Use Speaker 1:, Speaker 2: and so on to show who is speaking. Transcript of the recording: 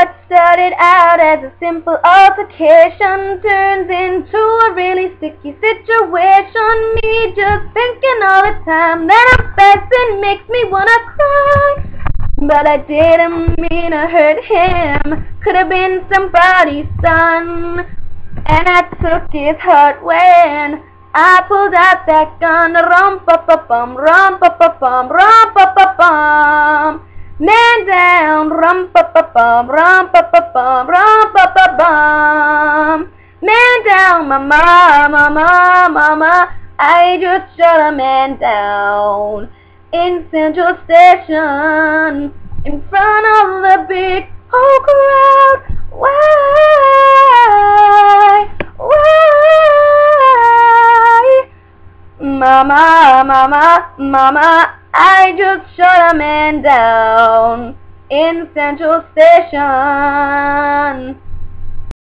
Speaker 1: What started out as a simple altercation turns into a really sticky situation. Me just thinking all the time that I'm fast makes me wanna cry. But I didn't mean to hurt him. Could have been somebody's son. And I took his heart when I pulled out that gun. Rum-pa-pa-bum, rum-pa-pa-bum, rum-pa-pa-bum. Man down, rum-pa-pa-bum, rum-pa-pa-bum, rum-pa-pa-bum. Man down, mama, mama, mama. I just shot a man down in Central Station, in front of the big whole crowd. Why? Mama, mama, mama, I just shot a man down in Central Station.